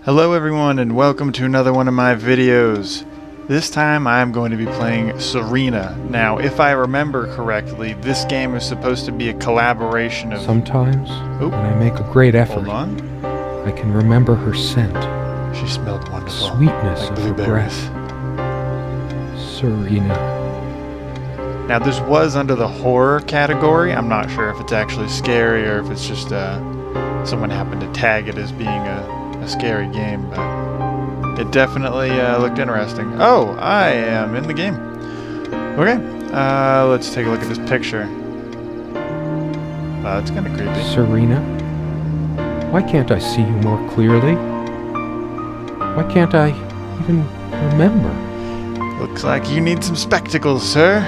Hello everyone and welcome to another one of my videos. This time I'm going to be playing Serena. Now if I remember correctly, this game is supposed to be a collaboration of... Sometimes, when I make a great effort, Hold on. I can remember her scent, She smelled wonderful. sweetness like of her blueberries. breath. Serena. Now this was under the horror category. I'm not sure if it's actually scary or if it's just someone happened to tag it as being a scary game, but it definitely looked interesting. Oh, I am in the game. Okay, let's take a look at this picture. Wow, that's kind of creepy. Serena? Why can't I see you more clearly? Why can't I even remember? Looks like you need some spectacles, sir.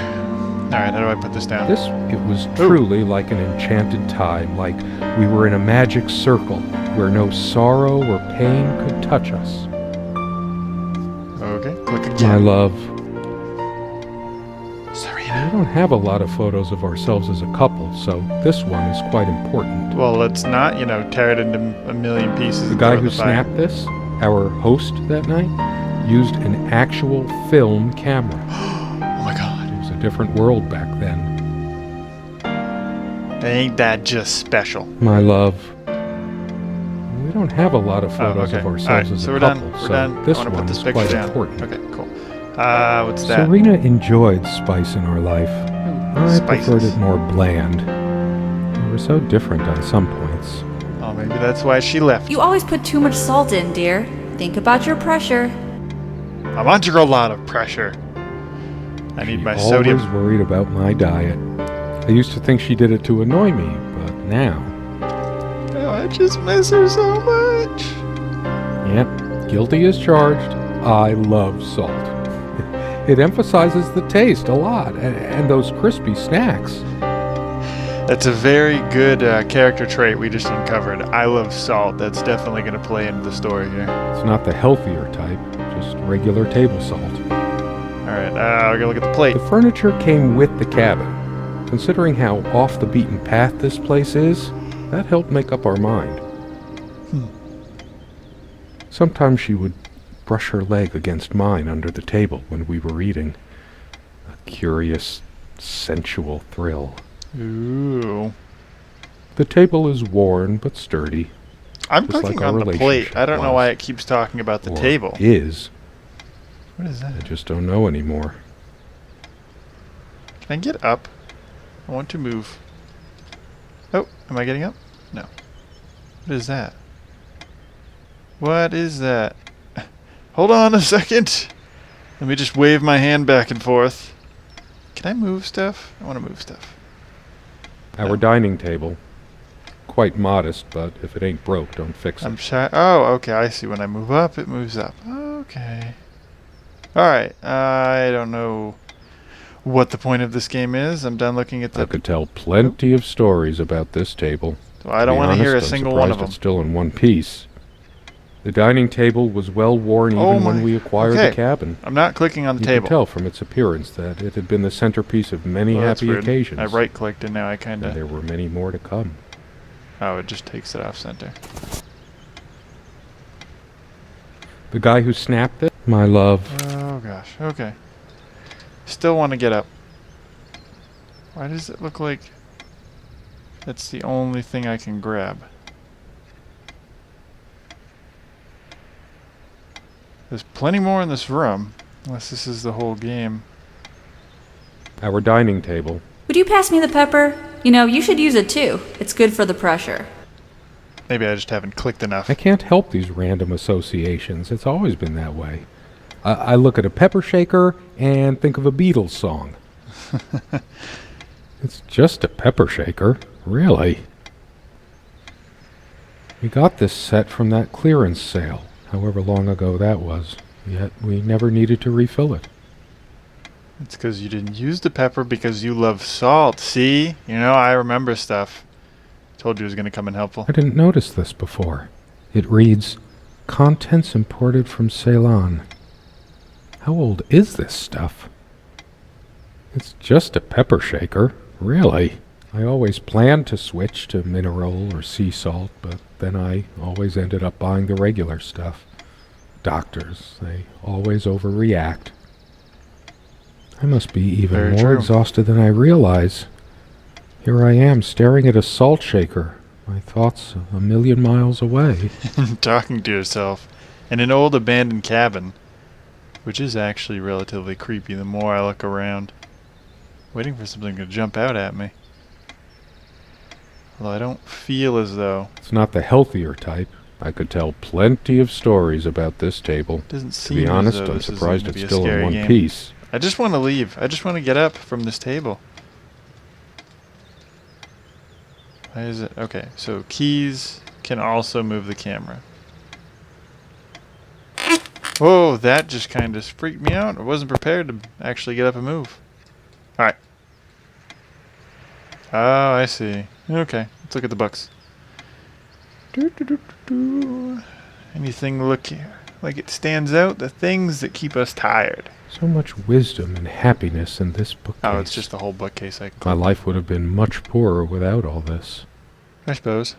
Alright, how do I put this down? It was truly like an enchanted time, like we were in a magic circle where no sorrow or pain could touch us. Okay, click again. My love. Serena. We don't have a lot of photos of ourselves as a couple, so this one is quite important. Well, let's not, tear it into a million pieces. The guy who snapped this, our host that night, used an actual film camera. Oh my god. It was a different world back then. Ain't that just special? My love. We don't have a lot of photos of ourselves as so a we're couple, done. We're so done. this I want to one put this is picture quite down. important. Okay, cool. What's that? Serena enjoyed spice in her life. I preferred it more bland. We were so different on some points. Oh, maybe that's why she left. You always put too much salt in, dear. Think about your pressure. I'm under a lot of pressure. I need my She sodium. always worried about my diet. I used to think she did it to annoy me, but now... Oh, I just miss her so much. Yep, guilty as charged. I love salt. It emphasizes the taste a lot, and those crispy snacks. That's a very good character trait we just uncovered. I love salt. That's definitely going to play into the story here. It's not the healthier type, just regular table salt. Alright, we're going to look at the plate. The furniture came with the cabin. Considering how off the beaten path this place is, that helped make up our mind. Sometimes she would brush her leg against mine under the table when we were eating. A curious, sensual thrill. Ooh. The table is worn but sturdy. I'm Just clicking like our on the plate. relationship I don't know was. why it keeps talking about the Or table. is. What is I that? just don't know anymore. Can I get up? I want to move. Oh, am I getting up? No. What is that? What is that? Hold on a second. Let me just wave my hand back and forth. Can I move stuff? I want to move stuff. Our dining table. Quite modest, but if it ain't broke, don't fix it. I'm shy. Oh, okay. I see. When I move up, it moves up. Okay. Alright. I don't know what the point of this game is. I'm done looking at I the... could tell plenty of stories about this table. So I don't want to hear a honest, I'm single one of surprised them. it's still in one piece. The dining table was well worn even when we acquired the cabin. I'm not clicking on the You table. could tell from its appearance that it had been the centerpiece of many Well, that's happy weird. occasions. I right-clicked and now I kind And of... there were many more to come. Oh, it just takes it off center. The guy who snapped it, my love. Oh gosh. Okay. Still want to get up. Why does it look like that's the only thing I can grab? There's plenty more in this room, unless this is the whole game. Our dining table. Would you pass me the pepper? You know, you should use it too. It's good for the pressure. Maybe I just haven't clicked enough. I can't help these random associations. It's always been that way. I look at a pepper shaker and think of a Beatles song. It's just a pepper shaker, really. We got this set from that clearance sale, however long ago that was, yet we never needed to refill it. It's because you didn't use the pepper because you love salt. See? I remember stuff. Told you it was going to come in helpful. I didn't notice this before. It reads, "Contents imported from Ceylon." How old is this stuff? It's just a pepper shaker, really. I always planned to switch to mineral or sea salt, but then I always ended up buying the regular stuff. Doctors, they always overreact. I must be even Very more true. exhausted than I realize. Here I am, staring at a salt shaker, my thoughts a million miles away. Talking to yourself in an old abandoned cabin, which is actually relatively creepy the more I look around. Waiting for something to jump out at me. Although I don't feel as though It's not the healthier type. I could tell plenty of stories about this table. it doesn't To seem be as honest, though I'm this is surprised going to it's be a still in scary one game. piece. I just want to leave. I just want to get up from this table. Why is it? Okay, so keys can also move the camera. Whoa, that just kind of freaked me out. I wasn't prepared to actually get up and move. Alright. Oh, I see. Okay, let's look at the books. Anything look like it stands out? The things that keep us tired. So much wisdom and happiness in this bookcase. Oh, it's just the whole bookcase. My life would have been much poorer without all this. I suppose.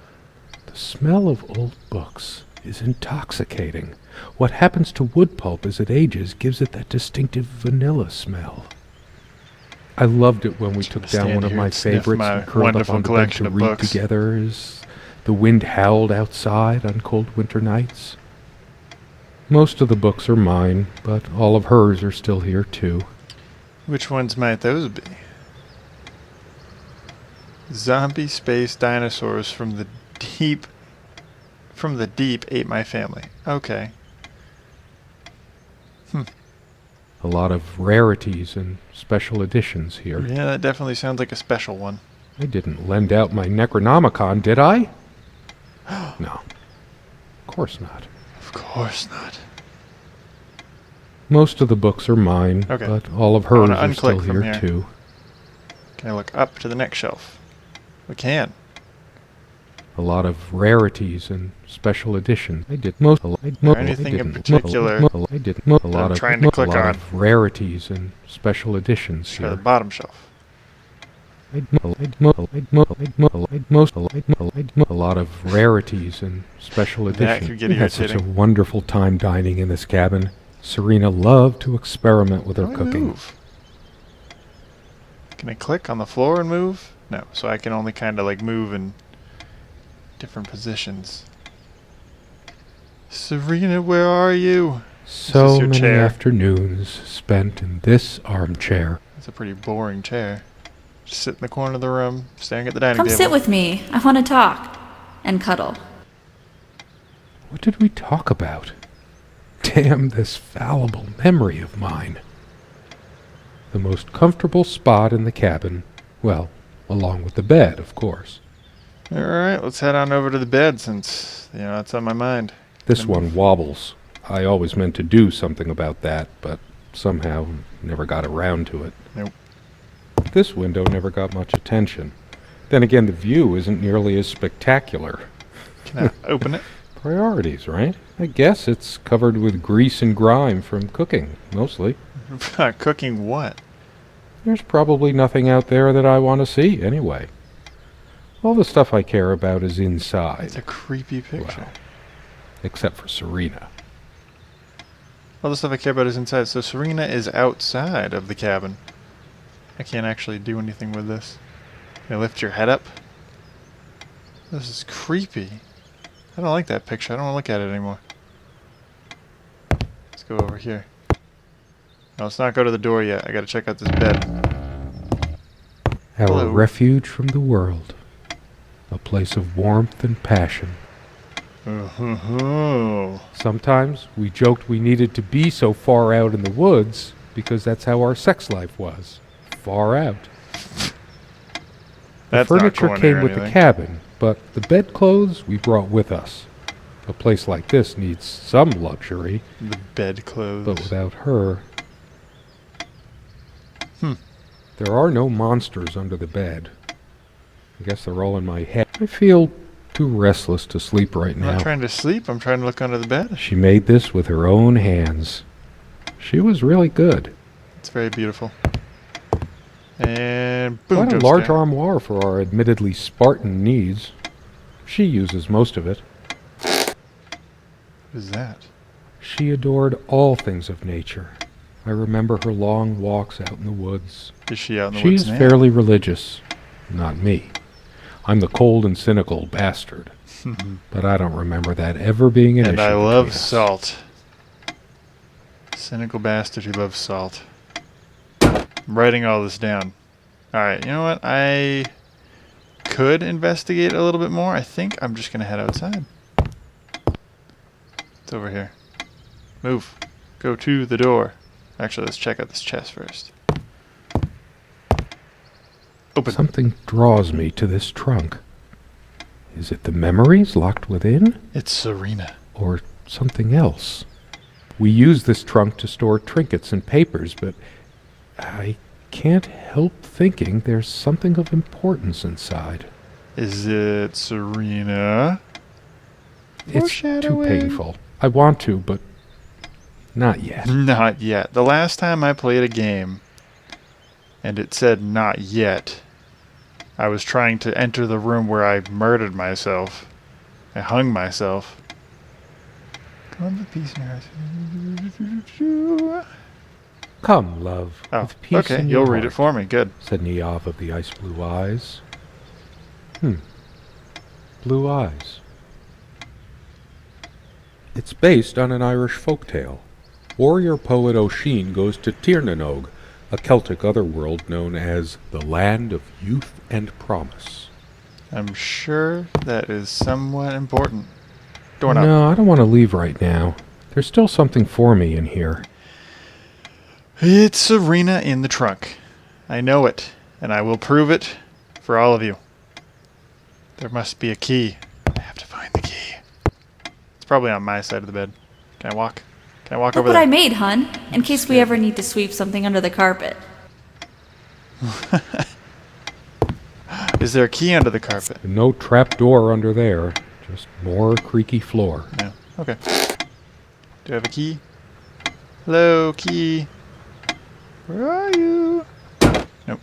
The smell of old books is intoxicating. What happens to wood pulp as it ages gives it that distinctive vanilla smell. I loved it when we Just took gonna down stand one of here my and sniff favorites my and curled up wonderful on the bed collection to of read books. together as the wind howled outside on cold winter nights. Most of the books are mine, but all of hers are still here too. Which ones might those be? Zombie space dinosaurs from the deep ate my family. Okay. A lot of rarities and special editions here. Yeah, that definitely sounds like a special one. I didn't lend out my Necronomicon, did I? No. Of course not. Of course not. Most of the books are mine, Okay. but all of I wanna hers are still unclick from here here. too. Can I look up to the next shelf? We can. A lot of rarities and special editions. I did most. Anything in particular I did a lot I'm of trying to click a lot on? of rarities and special editions Try the here. bottom shelf. A lot of rarities and special That editions. could get We had such a irritating. wonderful time dining in this cabin. Serena loved to experiment with her How do I cooking. move? Can I click on the floor and move? No, so I can only kind of like move in different positions. Serena, where are you? So your many chair? afternoons spent in this armchair. That's a pretty boring chair. Just sit in the corner of the room, staring at the dining Come table. sit with me. I want to talk. And cuddle. What did we talk about? Damn this fallible memory of mine. The most comfortable spot in the cabin, well, along with the bed, of course. Alright, let's head on over to the bed since, that's on my mind. This one wobbles. I always meant to do something about that, but somehow never got around to it. Nope. This window never got much attention. Then again, the view isn't nearly as spectacular. Can I open it? Priorities, right? I guess it's covered with grease and grime from cooking, mostly. Cooking what? There's probably nothing out there that I want to see, anyway. All the stuff I care about is inside. It's a creepy picture. Well, except for Serena. All the stuff I care about is inside, so Serena is outside of the cabin. I can't actually do anything with this. Can I lift your head up? This is creepy. I don't like that picture. I don't want to look at it anymore. Let's go over here. No, let's not go to the door yet. I gotta check out this bed. Our Hello. refuge from the world. A place of warmth and passion. Oh, Sometimes we joked we needed to be so far out in the woods because that's how our sex life was. Far out. The that's not furniture going came near with the anything. cabin, but the bedclothes we brought with us. A place like this needs some luxury, The bedclothes. but without her... Hmm. There are no monsters under the bed. I guess they're all in my head. I feel too restless to sleep right I'm now. not trying to sleep. I'm trying to look under the bed. She made this with her own hands. She was really good. It's very beautiful. And boom, Quite a jump large scare. armoire for our admittedly Spartan needs. She uses most of it. What is that? She adored all things of nature. I remember her long walks out in the woods. Is she out in the She woods is now? fairly religious. Not me. I'm the cold and cynical bastard. But I don't remember that ever being an issue And I between love us. salt. Cynical bastard who loves salt. I'm writing all this down. Alright, you know what? I could investigate a little bit more. I think I'm just going to head outside. It's over here. Move. Go to the door. Actually, let's check out this chest first. Open. Something draws me to this trunk. Is it the memories locked within? It's Serena. Or something else? We use this trunk to store trinkets and papers, but I can't help thinking there's something of importance inside. Is it Serena? It's too Foreshadowing. painful. I want to, but not yet. Not yet. The last time I played a game and it said not yet, I was trying to enter the room where I murdered myself. I hung myself. Come on, the peace now. Come, love. Oh, with peace okay. in You'll your read it heart, for me. Good. said Niamh of the ice blue eyes. Blue eyes. It's based on an Irish folktale. Warrior poet O'Sheen goes to Tirnanog, a Celtic otherworld known as the Land of Youth and Promise. I'm sure that is somewhat important. Doorknob. No, I don't want to leave right now. There's still something for me in here. It's Serena in the trunk. I know it, and I will prove it for all of you. There must be a key. I have to find the key. It's probably on my side of the bed. Can I walk? Can I walk Look over what there? I made, hun, in case we ever need to sweep something under the carpet. Is there a key under the carpet? No trap door under there, just more creaky floor. No. Okay. Do I have a key? Hello, key. Where are you? Nope.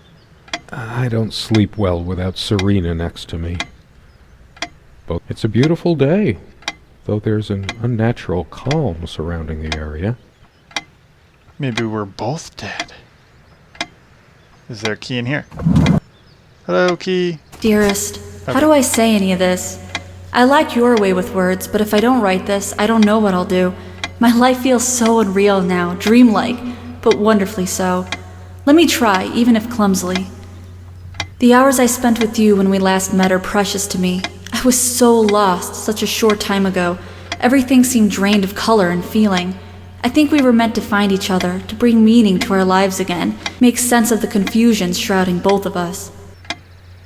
I don't sleep well without Serena next to me. But it's a beautiful day, though there's an unnatural calm surrounding the area. Maybe we're both dead. Is there a key in here? Hello, key. Dearest, how Okay. do I say any of this? I like your way with words, but if I don't write this, I don't know what I'll do. My life feels so unreal now, dreamlike, but wonderfully so. Let me try, even if clumsily. The hours I spent with you when we last met are precious to me. I was so lost such a short time ago. Everything seemed drained of color and feeling. I think we were meant to find each other, to bring meaning to our lives again, make sense of the confusion shrouding both of us.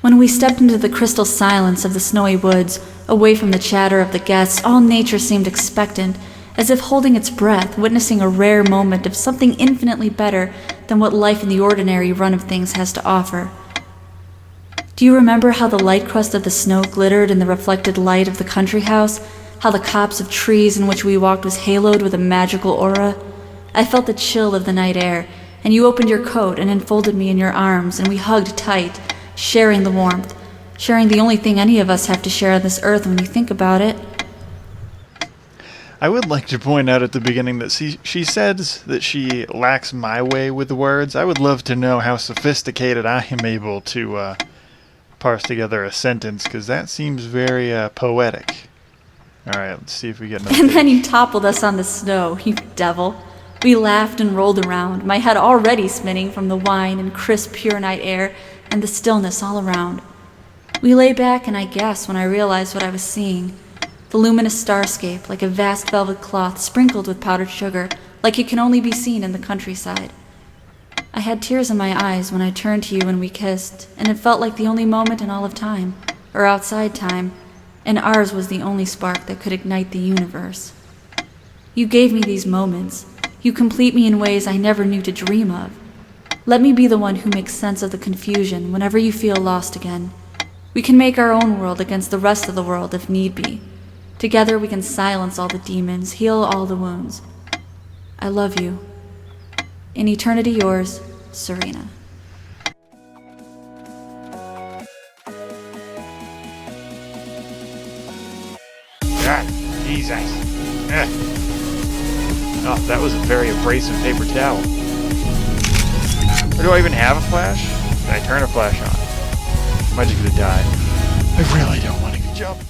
When we stepped into the crystal silence of the snowy woods, away from the chatter of the guests, all nature seemed expectant, as if holding its breath, witnessing a rare moment of something infinitely better than what life in the ordinary run of things has to offer. Do you remember how the light crust of the snow glittered in the reflected light of the country house? How the copse of trees in which we walked was haloed with a magical aura? I felt the chill of the night air, and you opened your coat and enfolded me in your arms, and we hugged tight, sharing the warmth, sharing the only thing any of us have to share on this earth when we think about it. I would like to point out at the beginning that she says that she lacks my way with the words. I would love to know how sophisticated I am able to parse together a sentence, because that seems very poetic. Alright, let's see if we get another And then page. you toppled us on the snow, you devil. We laughed and rolled around, my head already spinning from the wine and crisp, pure night air and the stillness all around. We lay back, and I gasped when I realized what I was seeing. The luminous starscape, like a vast velvet cloth sprinkled with powdered sugar, like it can only be seen in the countryside. I had tears in my eyes when I turned to you and we kissed, and it felt like the only moment in all of time, or outside time, and ours was the only spark that could ignite the universe. You gave me these moments. You complete me in ways I never knew to dream of. Let me be the one who makes sense of the confusion whenever you feel lost again. We can make our own world against the rest of the world if need be. Together we can silence all the demons, heal all the wounds. I love you. In eternity yours, Serena. God, Jesus. Ugh. Oh, that was a very abrasive paper towel. Or do I even have a flash? Did I turn a flash on? Am I just gonna die? I really don't want to jump.